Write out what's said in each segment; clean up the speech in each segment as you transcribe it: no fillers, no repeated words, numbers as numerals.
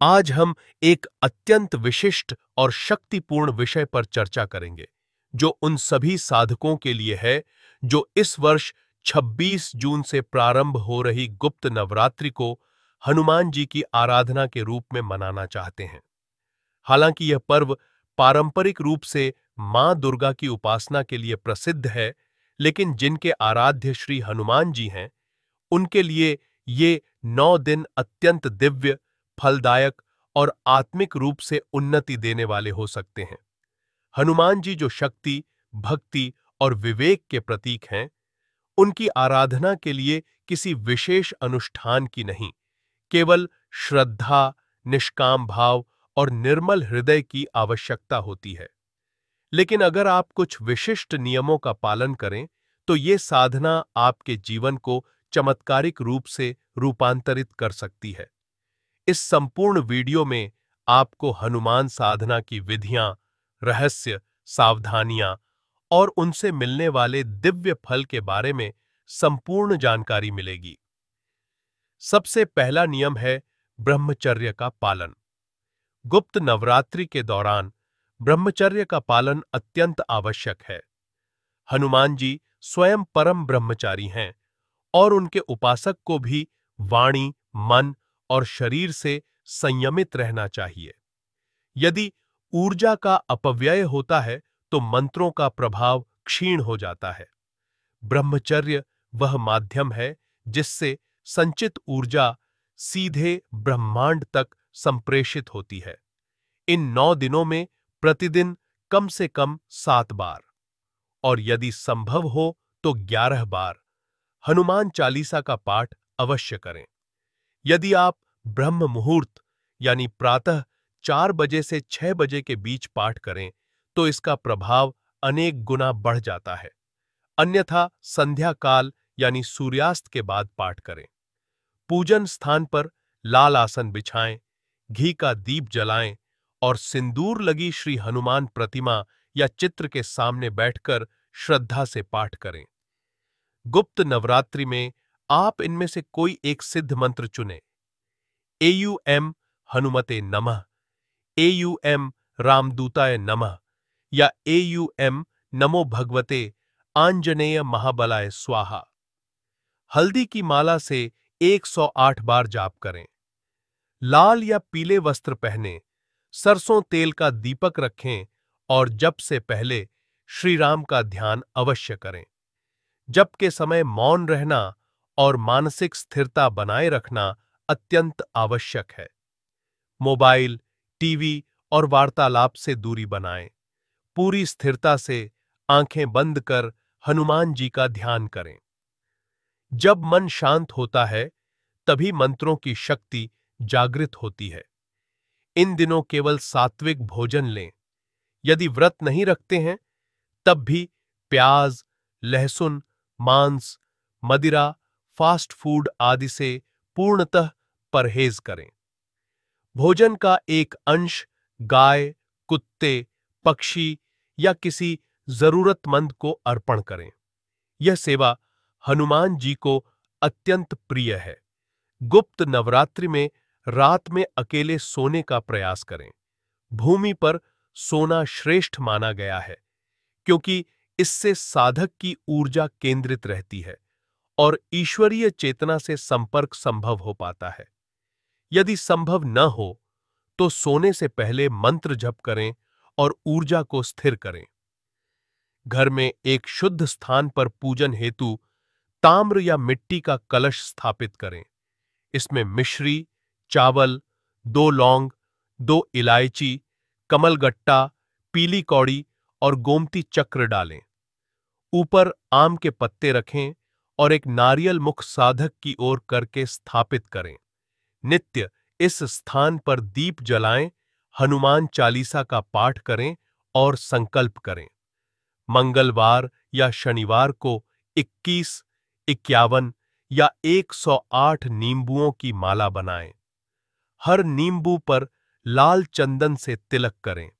आज हम एक अत्यंत विशिष्ट और शक्तिपूर्ण विषय पर चर्चा करेंगे, जो उन सभी साधकों के लिए है जो इस वर्ष 26 जून से प्रारंभ हो रही गुप्त नवरात्रि को हनुमान जी की आराधना के रूप में मनाना चाहते हैं। हालांकि यह पर्व पारंपरिक रूप से मां दुर्गा की उपासना के लिए प्रसिद्ध है, लेकिन जिनके आराध्य श्री हनुमान जी हैं, उनके लिए ये 9 दिन अत्यंत दिव्य, फलदायक और आत्मिक रूप से उन्नति देने वाले हो सकते हैं। हनुमान जी जो शक्ति, भक्ति और विवेक के प्रतीक हैं, उनकी आराधना के लिए किसी विशेष अनुष्ठान की नहीं, केवल श्रद्धा, निष्काम भाव और निर्मल हृदय की आवश्यकता होती है। लेकिन अगर आप कुछ विशिष्ट नियमों का पालन करें, तो ये साधना आपके जीवन को चमत्कारिक रूप से रूपांतरित कर सकती है। इस संपूर्ण वीडियो में आपको हनुमान साधना की विधियां, रहस्य, सावधानियां और उनसे मिलने वाले दिव्य फल के बारे में संपूर्ण जानकारी मिलेगी। सबसे पहला नियम है ब्रह्मचर्य का पालन। गुप्त नवरात्रि के दौरान ब्रह्मचर्य का पालन अत्यंत आवश्यक है। हनुमान जी स्वयं परम ब्रह्मचारी हैं और उनके उपासक को भी वाणी, मन और शरीर से संयमित रहना चाहिए। यदि ऊर्जा का अपव्यय होता है, तो मंत्रों का प्रभाव क्षीण हो जाता है। ब्रह्मचर्य वह माध्यम है जिससे संचित ऊर्जा सीधे ब्रह्मांड तक संप्रेषित होती है। इन 9 दिनों में प्रतिदिन कम से कम 7 बार और यदि संभव हो तो 11 बार हनुमान चालीसा का पाठ अवश्य करें। यदि आप ब्रह्म मुहूर्त यानी प्रातः 4 बजे से 6 बजे के बीच पाठ करें, तो इसका प्रभाव अनेक गुना बढ़ जाता है। अन्यथा संध्या काल यानी सूर्यास्त के बाद पाठ करें। पूजन स्थान पर लाल आसन बिछाएं, घी का दीप जलाएं और सिंदूर लगी श्री हनुमान प्रतिमा या चित्र के सामने बैठकर श्रद्धा से पाठ करें। गुप्त नवरात्रि में आप इनमें से कोई एक सिद्ध मंत्र चुनें। एयूएम हनुमते नमः, एयूएम रामदूताय नमः या एयूएम नमो भगवते आंजनेय महाबलाय स्वाहा। हल्दी की माला से 108 बार जाप करें। लाल या पीले वस्त्र पहने, सरसों तेल का दीपक रखें और जप से पहले श्री राम का ध्यान अवश्य करें। जप के समय मौन रहना और मानसिक स्थिरता बनाए रखना अत्यंत आवश्यक है। मोबाइल, टीवी और वार्तालाप से दूरी बनाएं। पूरी स्थिरता से आंखें बंद कर हनुमान जी का ध्यान करें। जब मन शांत होता है, तभी मंत्रों की शक्ति जागृत होती है। इन दिनों केवल सात्विक भोजन लें। यदि व्रत नहीं रखते हैं, तब भी प्याज, लहसुन, मांस, मदिरा, फास्ट फूड आदि से पूर्णतः परहेज करें। भोजन का एक अंश गाय, कुत्ते, पक्षी या किसी जरूरतमंद को अर्पण करें। यह सेवा हनुमान जी को अत्यंत प्रिय है। गुप्त नवरात्रि में रात में अकेले सोने का प्रयास करें। भूमि पर सोना श्रेष्ठ माना गया है, क्योंकि इससे साधक की ऊर्जा केंद्रित रहती है और ईश्वरीय चेतना से संपर्क संभव हो पाता है। यदि संभव न हो, तो सोने से पहले मंत्र जप करें और ऊर्जा को स्थिर करें। घर में एक शुद्ध स्थान पर पूजन हेतु ताम्र या मिट्टी का कलश स्थापित करें। इसमें मिश्री, चावल, 2 लौंग, 2 इलायची, कमलगट्टा, पीली कौड़ी और गोमती चक्र डालें। ऊपर आम के पत्ते रखें और एक नारियल मुख साधक की ओर करके स्थापित करें। नित्य इस स्थान पर दीप जलाएं, हनुमान चालीसा का पाठ करें और संकल्प करें। मंगलवार या शनिवार को 21, 51 या 108 नींबुओं की माला बनाएं। हर नींबू पर लाल चंदन से तिलक करें।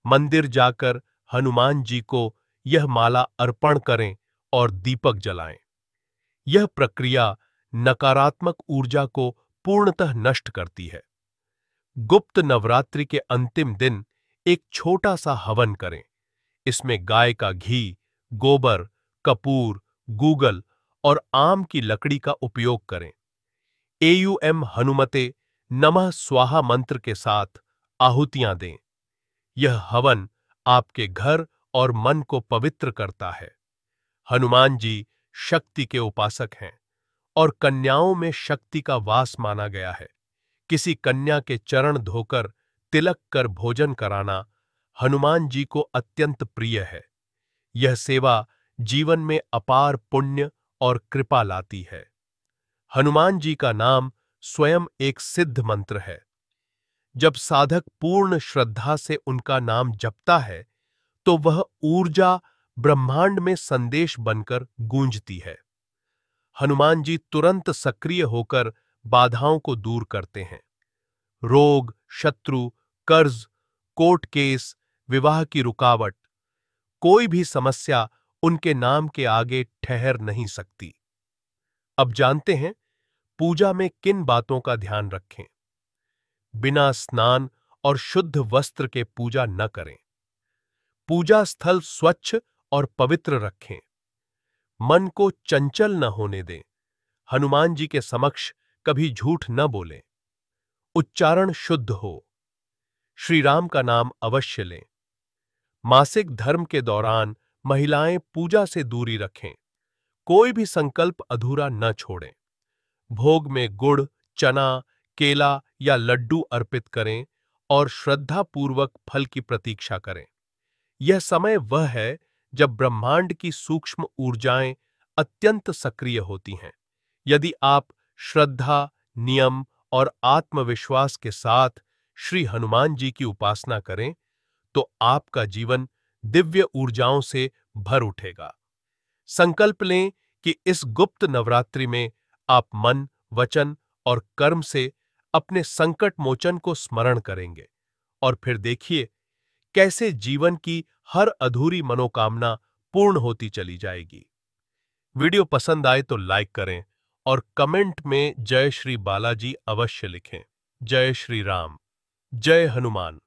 मंदिर जाकर हनुमान जी को यह माला अर्पण करें और दीपक जलाएं। यह प्रक्रिया नकारात्मक ऊर्जा को पूर्णतः नष्ट करती है। गुप्त नवरात्रि के अंतिम दिन एक छोटा सा हवन करें। इसमें गाय का घी, गोबर, कपूर, गूगल और आम की लकड़ी का उपयोग करें। एयूएम हनुमते नमः स्वाहा मंत्र के साथ आहुतियां दें। यह हवन आपके घर और मन को पवित्र करता है। हनुमान जी शक्ति के उपासक हैं और कन्याओं में शक्ति का वास माना गया है। किसी कन्या के चरण धोकर तिलक कर भोजन कराना हनुमान जी को अत्यंत प्रिय है। यह सेवा जीवन में अपार पुण्य और कृपा लाती है। हनुमान जी का नाम स्वयं एक सिद्ध मंत्र है। जब साधक पूर्ण श्रद्धा से उनका नाम जपता है तो वह ऊर्जा ब्रह्मांड में संदेश बनकर गूंजती है। हनुमान जी तुरंत सक्रिय होकर बाधाओं को दूर करते हैं। रोग, शत्रु, कर्ज, कोर्ट केस, विवाह की रुकावट, कोई भी समस्या उनके नाम के आगे ठहर नहीं सकती। अब जानते हैं पूजा में किन बातों का ध्यान रखें। बिना स्नान और शुद्ध वस्त्र के पूजा न करें। पूजा स्थल स्वच्छ और पवित्र रखें। मन को चंचल न होने दें। हनुमान जी के समक्ष कभी झूठ न बोलें। उच्चारण शुद्ध हो। श्री राम का नाम अवश्य लें। मासिक धर्म के दौरान महिलाएं पूजा से दूरी रखें। कोई भी संकल्प अधूरा न छोड़ें। भोग में गुड़, चना, केला या लड्डू अर्पित करें और श्रद्धापूर्वक फल की प्रतीक्षा करें। यह समय वह है जब ब्रह्मांड की सूक्ष्म ऊर्जाएं अत्यंत सक्रिय होती हैं। यदि आप श्रद्धा, नियम और आत्मविश्वास के साथ श्री हनुमान जी की उपासना करें तो आपका जीवन दिव्य ऊर्जाओं से भर उठेगा। संकल्प लें कि इस गुप्त नवरात्रि में आप मन, वचन और कर्म से अपने संकट मोचन को स्मरण करेंगे और फिर देखिए कैसे जीवन की हर अधूरी मनोकामना पूर्ण होती चली जाएगी। वीडियो पसंद आए तो लाइक करें और कमेंट में जय श्री बालाजी अवश्य लिखें। जय श्री राम, जय हनुमान।